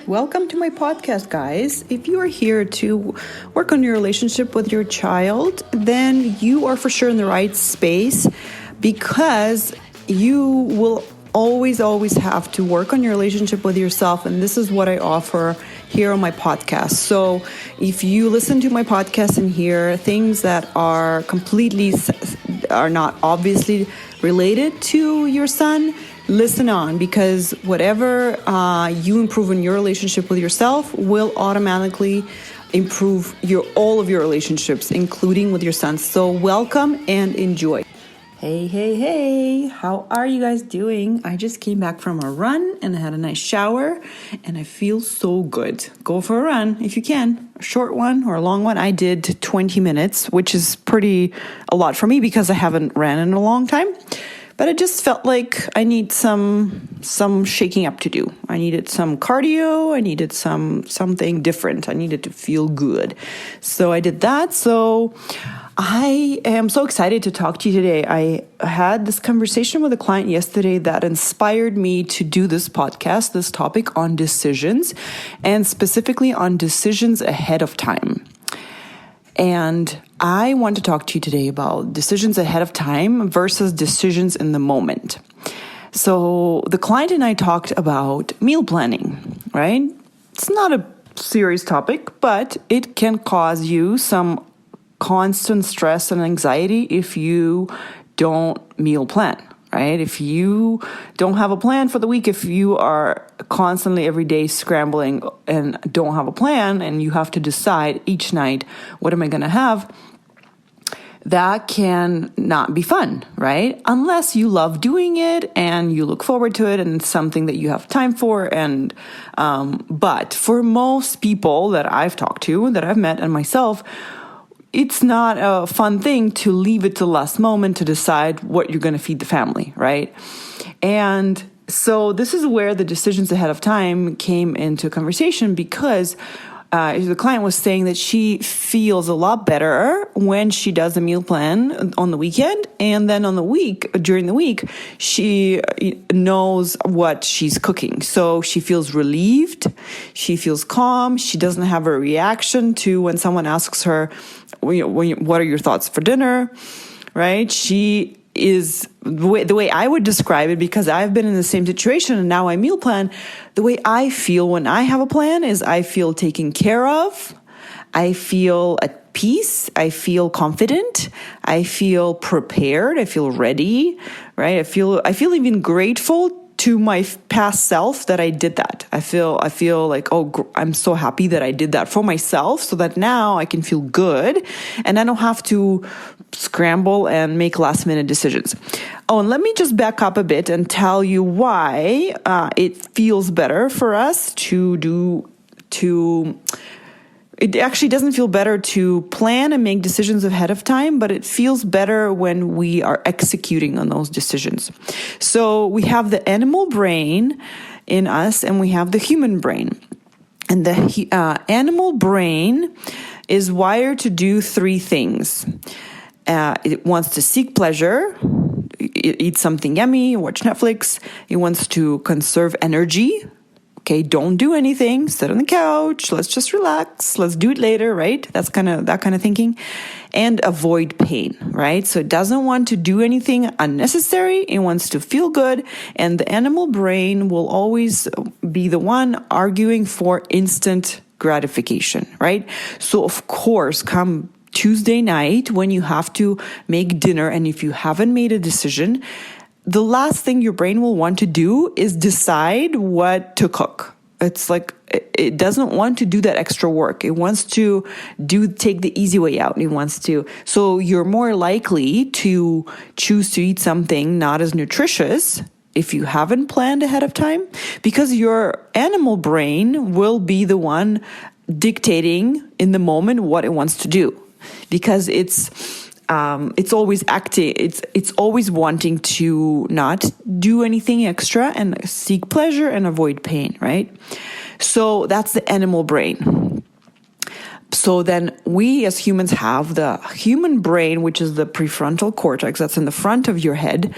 Welcome to my podcast, guys. If you are here to work on your relationship with your child, then you are for sure in the right space because you will always have to work on your relationship with yourself. And this is what I offer here on my podcast. So if you listen to my podcast and hear things that are not obviously related to your son, listen on, because whatever you improve in your relationship with yourself will automatically improve all of your relationships, including with your son. So welcome and enjoy. Hey, how are you guys doing? I just came back from a run and I had a nice shower and I feel so good. Go for a run if you can, a short one or a long one. I did 20 minutes, which is a lot for me because I haven't ran in a long time. But I just felt like I need some shaking up to do. I needed some cardio. I needed something different. I needed to feel good. So I did that. So I am so excited to talk to you today. I had this conversation with a client yesterday that inspired me to do this podcast, this topic on decisions, and specifically on decisions ahead of time. And I want to talk to you today about decisions ahead of time versus decisions in the moment. So the client and I talked about meal planning, right? It's not a serious topic, but it can cause you some constant stress and anxiety if you don't meal plan, right? If you don't have a plan for the week, if you are constantly every day scrambling and don't have a plan and you have to decide each night, what am I going to have? That can not be fun, right? Unless you love doing it and you look forward to it and it's something that you have time for. But for most people that I've talked to, that I've met and myself, it's not a fun thing to leave it to the last moment to decide what you're going to feed the family, right? And so this is where the decisions ahead of time came into conversation because the client was saying that she feels a lot better when she does a meal plan on the weekend. And then during the week, she knows what she's cooking. So she feels relieved. She feels calm. She doesn't have a reaction to when someone asks her, what are your thoughts for dinner, right? She is the way I would describe it, because I've been in the same situation and now I meal plan. The way I feel when I have a plan is I feel taken care of. I feel at peace. I feel confident. I feel prepared. I feel ready, right? I feel even grateful to my past self that I did that. I feel like, I'm so happy that I did that for myself so that now I can feel good and I don't have to scramble and make last minute decisions. Oh, and let me just back up a bit and tell you why it feels better for us it actually doesn't feel better to plan and make decisions ahead of time, but it feels better when we are executing on those decisions. So we have the animal brain in us and we have the human brain. And the animal brain is wired to do three things. It wants to seek pleasure, eat something yummy, watch Netflix. It wants to conserve energy. Okay, don't do anything, sit on the couch, let's just relax, let's do it later, right? That's that kind of thinking. And avoid pain, right? So it doesn't want to do anything unnecessary, it wants to feel good, and the animal brain will always be the one arguing for instant gratification, right? So of course, come Tuesday night when you have to make dinner, and if you haven't made a decision, the last thing your brain will want to do is decide what to cook. It's like it doesn't want to do that extra work. It wants to take the easy way out. So you're more likely to choose to eat something not as nutritious if you haven't planned ahead of time, because your animal brain will be the one dictating in the moment what it wants to do, because it's always acting. It's always wanting to not do anything extra and seek pleasure and avoid pain, right? So that's the animal brain. So then we as humans have the human brain, which is the prefrontal cortex that's in the front of your head.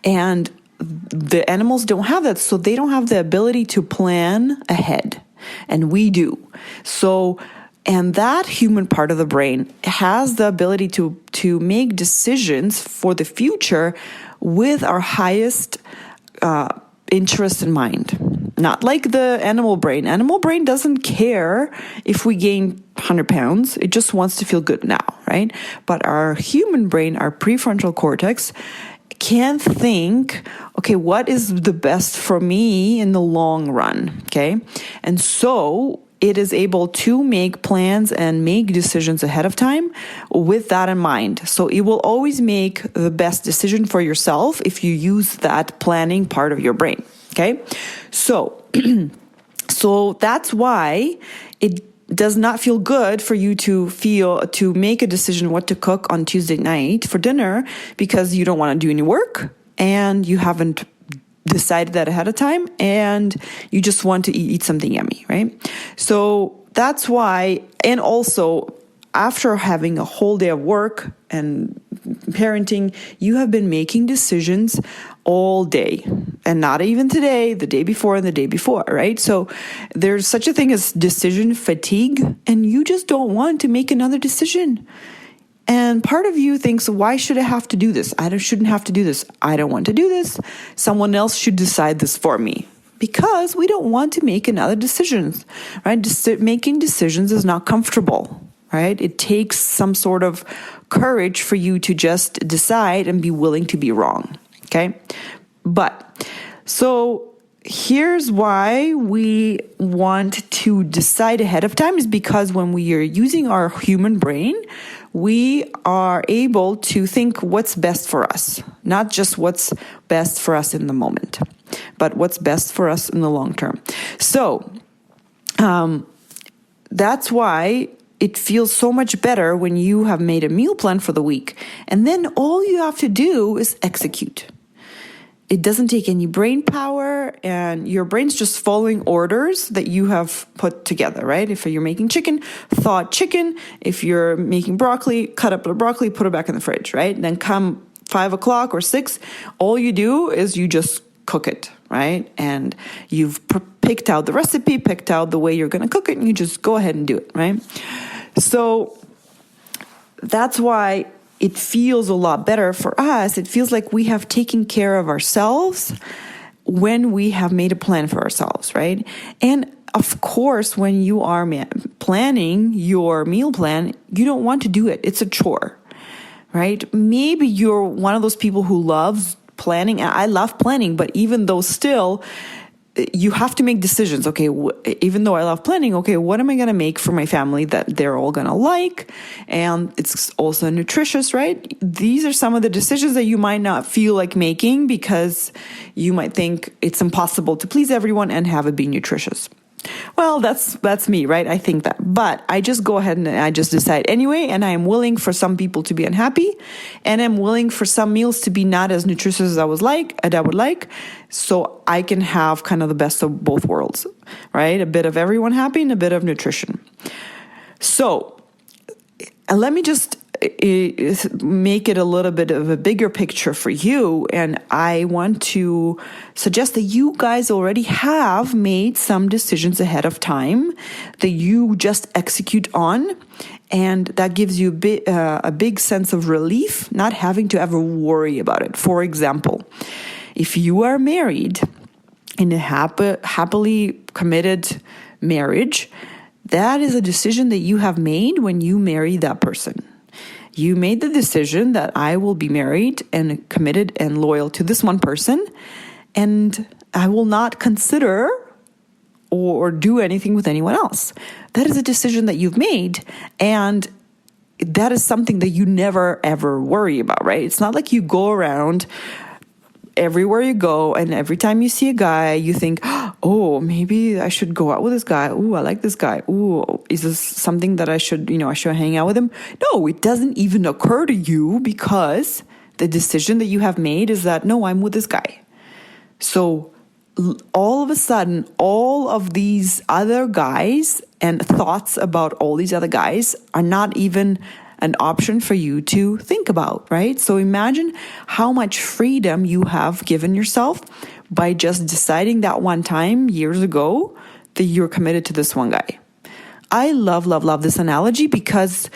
And the animals don't have that. So they don't have the ability to plan ahead. and we do. So, and that human part of the brain has the ability to make decisions for the future with our highest interest in mind. Not like the animal brain. Animal brain doesn't care if we gain 100 pounds. It just wants to feel good now, right? But our human brain, our prefrontal cortex, can think, okay, what is the best for me in the long run, okay? And so it is able to make plans and make decisions ahead of time with that in mind. So it will always make the best decision for yourself if you use that planning part of your brain, okay? So, so that's why it does not feel good for you to make a decision what to cook on Tuesday night for dinner because you don't want to do any work and you haven't decided that ahead of time and you just want to eat something yummy, right? So that's why, and also after having a whole day of work and parenting, you have been making decisions all day and not even today, the day before and the day before, right? So there's such a thing as decision fatigue and you just don't want to make another decision. And part of you thinks, why should I have to do this? Shouldn't have to do this. I don't want to do this. Someone else should decide this for me. Because we don't want to make another decision, right? Making decisions is not comfortable, right? It takes some sort of courage for you to just decide and be willing to be wrong, okay? But, so here's why we want to decide ahead of time is because when we are using our human brain, we are able to think what's best for us, not just what's best for us in the moment, but what's best for us in the long term. So that's why it feels so much better when you have made a meal plan for the week. And then all you have to do is execute. It doesn't take any brain power and your brain's just following orders that you have put together, right? If you're making chicken, thaw chicken. If you're making broccoli, cut up the broccoli, put it back in the fridge, right? Then come 5 o'clock or 6, all you do is you just cook it, right? And you've picked out the recipe, picked out the way you're going to cook it, and you just go ahead and do it, right? So that's why it feels a lot better for us. It feels like we have taken care of ourselves when we have made a plan for ourselves, right? And of course, when you are planning your meal plan, you don't want to do it. It's a chore, right? Maybe you're one of those people who loves planning. I love planning, but even though still, you have to make decisions. Okay, even though I love planning, okay, what am I going to make for my family that they're all going to like? And it's also nutritious, right? These are some of the decisions that you might not feel like making because you might think it's impossible to please everyone and have it be nutritious. Well, that's me, right? I think that. But I just go ahead and I just decide anyway, and I am willing for some people to be unhappy, and I'm willing for some meals to be not as nutritious as I would like, so I can have kind of the best of both worlds, right? A bit of everyone happy and a bit of nutrition. So let me just make it a little bit of a bigger picture for you. And I want to suggest that you guys already have made some decisions ahead of time that you just execute on. And that gives you a big sense of relief, not having to ever worry about it. For example, if you are married in a happily committed marriage, that is a decision that you have made when you marry that person. You made the decision that I will be married and committed and loyal to this one person, and I will not consider or do anything with anyone else. That is a decision that you've made, and that is something that you never ever worry about, right? It's not like you go around everywhere you go and every time you see a guy, you think, oh, maybe I should go out with this guy. Ooh, I like this guy. Ooh, is this something that I should hang out with him? No, it doesn't even occur to you because the decision that you have made is that, no, I'm with this guy. So all of a sudden, all of these other guys and thoughts about all these other guys are not even an option for you to think about, right? So imagine how much freedom you have given yourself by just deciding that one time years ago that you're committed to this one guy. I love this analogy because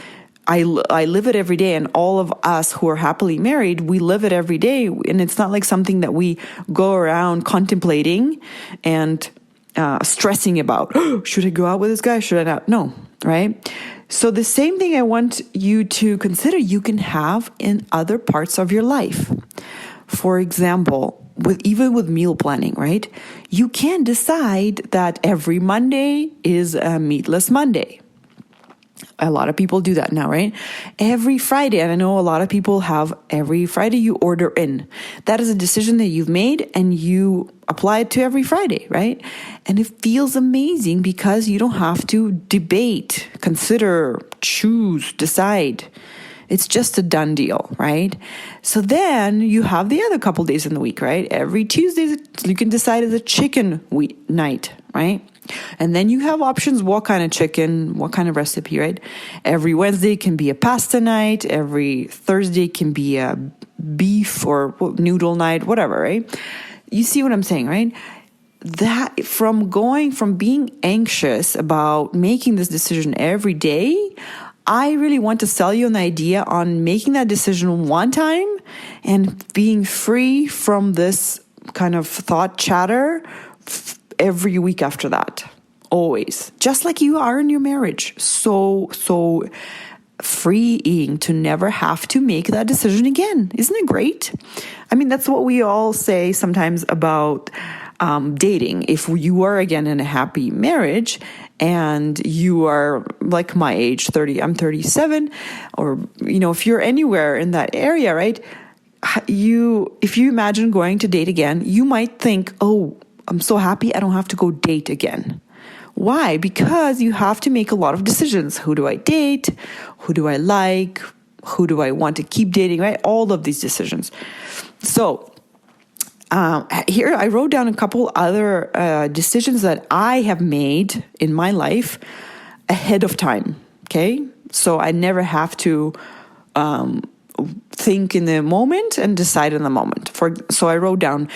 I live it every day, and all of us who are happily married, we live it every day. And it's not like something that we go around contemplating and stressing about. Should I go out with this guy? Should I not? No, right? So the same thing I want you to consider you can have in other parts of your life. For example, even with meal planning, right? You can decide that every Monday is a meatless Monday. A lot of people do that now, right? Every Friday, and I know a lot of people have every Friday you order in. That is a decision that you've made and you apply it to every Friday, right? And it feels amazing because you don't have to debate, consider, choose, decide. It's just a done deal, right? So then you have the other couple days in the week, right? Every Tuesday, you can decide it's a chicken night, right? And then you have options, what kind of chicken, what kind of recipe, right? Every Wednesday can be a pasta night. Every Thursday can be a beef or noodle night, whatever, right? You see what I'm saying, right? That from being anxious about making this decision every day, I really want to sell you an idea on making that decision one time and being free from this kind of thought chatter every week after that. Always. Just like you are in your marriage. So freeing to never have to make that decision again. Isn't it great? I mean, that's what we all say sometimes about dating. If you are again in a happy marriage and you are like my age, 30, I'm 37, or, if you're anywhere in that area, right? If you imagine going to date again, you might think, oh, I'm so happy I don't have to go date again. Why? Because you have to make a lot of decisions. Who do I date? Who do I like? Who do I want to keep dating, right? All of these decisions. So, here I wrote down a couple other decisions that I have made in my life ahead of time. Okay, so I never have to think in the moment and decide in the moment. So I wrote down,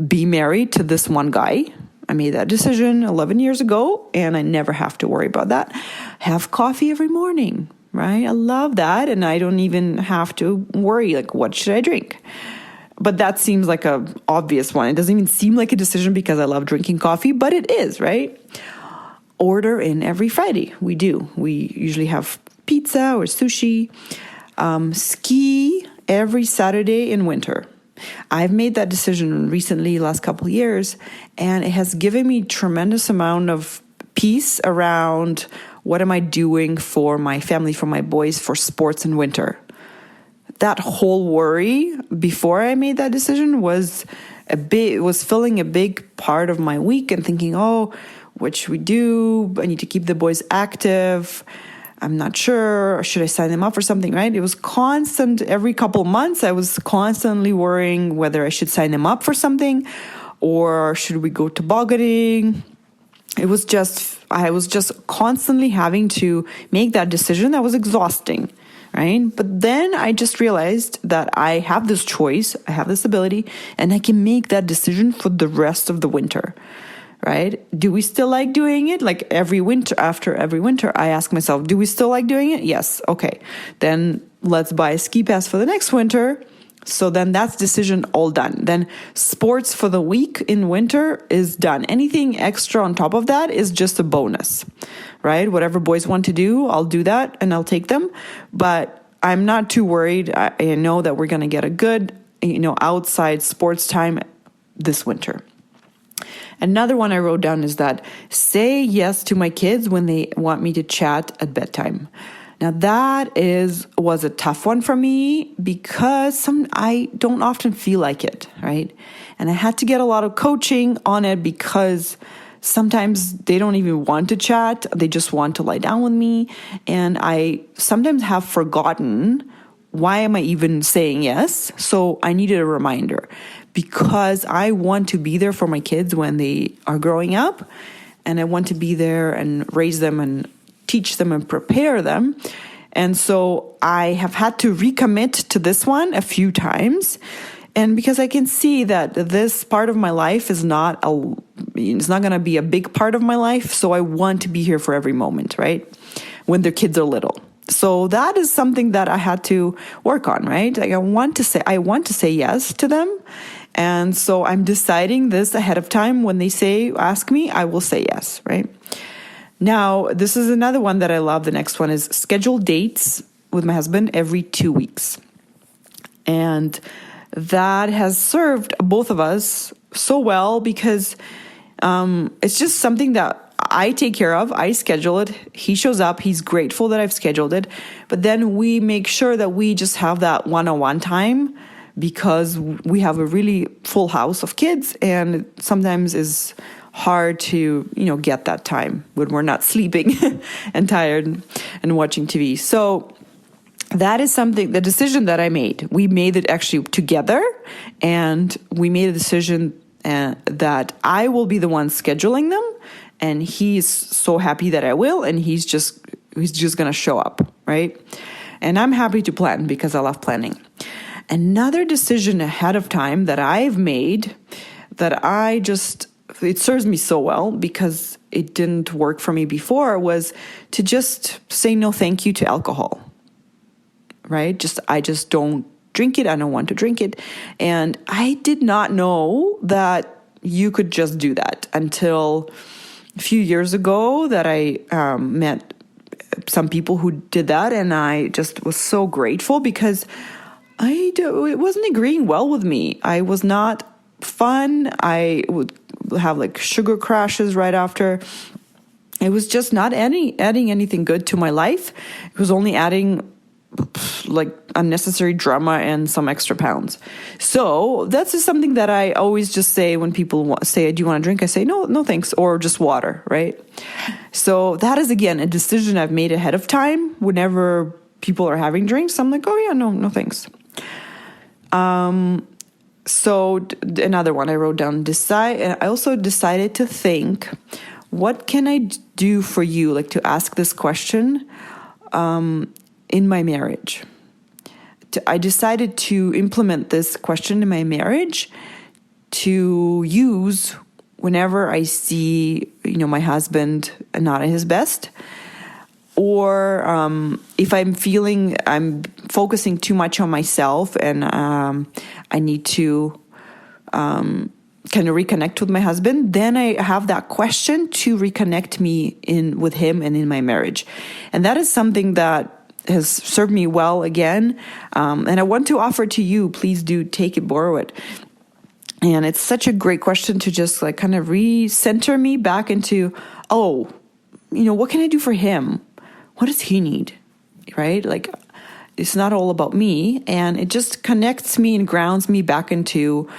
be married to this one guy. I made that decision 11 years ago, and I never have to worry about that. Have coffee every morning, right? I love that, and I don't even have to worry, like, what should I drink? But that seems like an obvious one. It doesn't even seem like a decision because I love drinking coffee, but it is, right? Order in every Friday. We do. We usually have pizza or sushi. Ski every Saturday in winter. I've made that decision recently, last couple of years, and it has given me tremendous amount of peace around what am I doing for my family, for my boys, for sports in winter. That whole worry before I made that decision was filling a big part of my week and thinking, oh, what should we do? I need to keep the boys active. I'm not sure. Should I sign them up for something, right? It was constant. Every couple of months, I was constantly worrying whether I should sign them up for something or should we go tobogganing. I was just constantly having to make that decision. That was exhausting. Right? But then I just realized that I have this choice, I have this ability, and I can make that decision for the rest of the winter, right? Do we still like doing it? Like after every winter, I ask myself, do we still like doing it? Yes. Okay. Then let's buy a ski pass for the next winter. So then that's decision all done. Then sports for the week in winter is done. Anything extra on top of that is just a bonus, right? Whatever boys want to do, I'll do that and I'll take them. But I'm not too worried. I know that we're going to get a good, outside sports time this winter. Another one I wrote down is that say yes to my kids when they want me to chat at bedtime. Now that was a tough one for me because I don't often feel like it, right? And I had to get a lot of coaching on it because sometimes they don't even want to chat. They just want to lie down with me. And I sometimes have forgotten, why am I even saying yes? So I needed a reminder because I want to be there for my kids when they are growing up. And I want to be there and raise them and teach them and prepare them. And so I have had to recommit to this one a few times. And because I can see that this part of my life is not going to be a big part of my life. So I want to be here for every moment, right? When their kids are little. So that is something that I had to work on, right? Like I want to say yes to them. And so I'm deciding this ahead of time. When they ask me, I will say yes, right? Now, this is another one that I love. The next one is schedule dates with my husband every 2 weeks. And that has served both of us so well because it's just something that I take care of. I schedule it. He shows up. He's grateful that I've scheduled it. But then we make sure that we just have that one-on-one time because we have a really full house of kids, and sometimes is hard to, get that time when we're not sleeping and tired and watching TV. So that is the decision that I made. We made it actually together, and we made a decision that I will be the one scheduling them, and he's so happy that I will, and he's just going to show up, right? And I'm happy to plan because I love planning. Another decision ahead of time that I've made that it serves me so well because it didn't work for me before was to just say no thank you to alcohol, right? I just don't drink it. I don't want to drink it. And I did not know that you could just do that until a few years ago that I met some people who did that. And I just was so grateful because it wasn't agreeing well with me. I was not fun. I would have like sugar crashes right after. It was just not adding anything good to my life. It was only adding like unnecessary drama and some extra pounds. So that's just something that I always just say when people say, do you want to drink? I say, no, thanks. Or just water, right? So that is, again, a decision I've made ahead of time. Whenever people are having drinks, I'm like, oh yeah, no, thanks. So another one I wrote down, I also decided to think, what can I do for you? Like to ask this question, in my marriage. I decided to implement this question in my marriage to use whenever I see, my husband not at his best, or if I'm feeling I'm focusing too much on myself and I need to kind of reconnect with my husband, then I have that question to reconnect me with him and in my marriage. And that is something that has served me well again. And I want to offer to you, please do take it, borrow it. And it's such a great question to just like kind of recenter me back into, what can I do for him? What does he need? Right? Like it's not all about me. And it just connects me and grounds me back into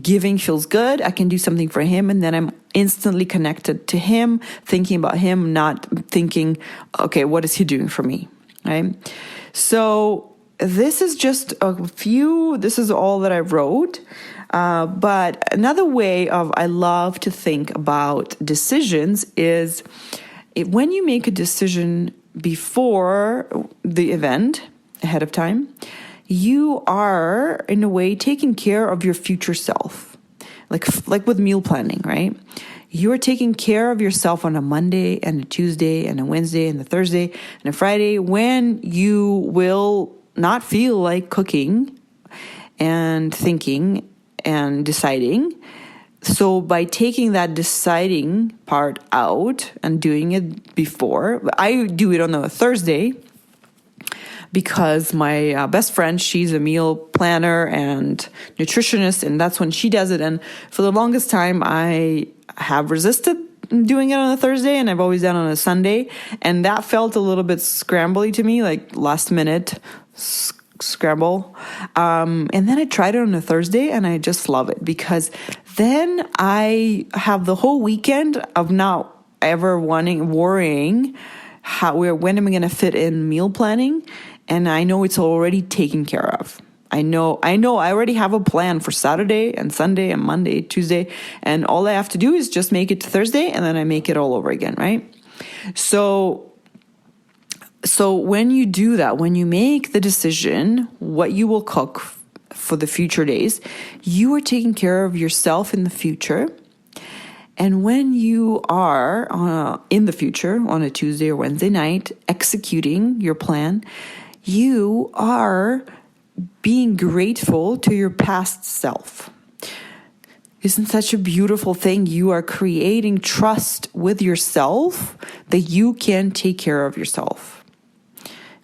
giving feels good. I can do something for him. And then I'm instantly connected to him, thinking about him, not thinking, okay, what is he doing for me? Right? So this is just this is all that I wrote. But another way I love to think about decisions is when you make a decision before the event, ahead of time, you are in a way taking care of your future self. Like with meal planning, right? You're taking care of yourself on a Monday and a Tuesday and a Wednesday and a Thursday and a Friday when you will not feel like cooking and thinking and deciding. So by taking that deciding part out and doing it before, I do it on a Thursday because my best friend, she's a meal planner and nutritionist, and that's when she does it. And for the longest time, I have resisted doing it on a Thursday, and I've always done it on a Sunday. And that felt a little bit scrambly to me, like last minute scramble. And then I tried it on a Thursday, and I just love it because then I have the whole weekend of not ever worrying when am I going to fit in meal planning. And I know it's already taken care of. I know I already have a plan for Saturday and Sunday and Monday, Tuesday, and all I have to do is just make it to Thursday, and then I make it all over again, right? So when you do that, when you make the decision what you will cook for the future days, you are taking care of yourself in the future. And when you are in the future on a Tuesday or Wednesday night executing your plan, you are being grateful to your past self. Isn't such a beautiful thing? You are creating trust with yourself that you can take care of yourself.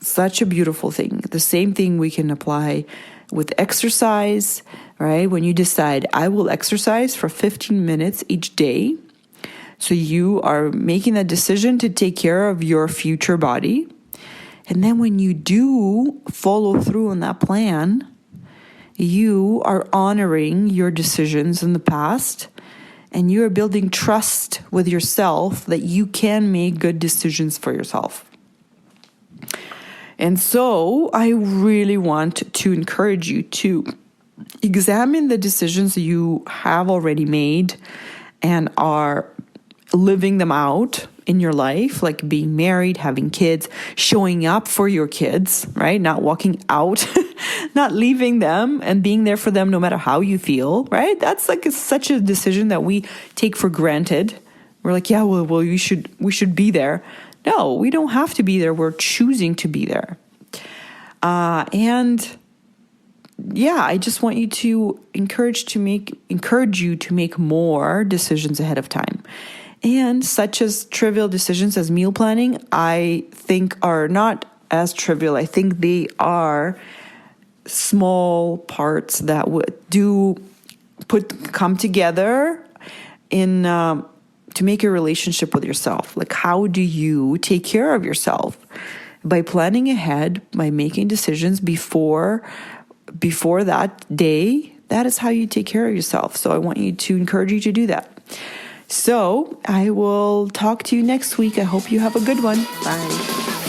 Such a beautiful thing. The same thing we can apply with exercise, right? When you decide, I will exercise for 15 minutes each day. So you are making that decision to take care of your future body. And then when you do follow through on that plan, you are honoring your decisions in the past, and you are building trust with yourself that you can make good decisions for yourself. And so I really want to encourage you to examine the decisions you have already made and are living them out in your life, like being married, having kids, showing up for your kids, right? Not walking out, not leaving them and being there for them no matter how you feel, right? That's like such a decision that we take for granted. We're like, yeah, well, we should be there. No, we don't have to be there. We're choosing to be there. And yeah, I just want you to encourage you to make more decisions ahead of time. And such as trivial decisions as meal planning, I think are not as trivial. I think they are small parts that come together in to make a relationship with yourself. Like, how do you take care of yourself? By planning ahead, by making decisions before that day. That is how you take care of yourself. So I want you to encourage you to do that. So I will talk to you next week. I hope you have a good one. Bye.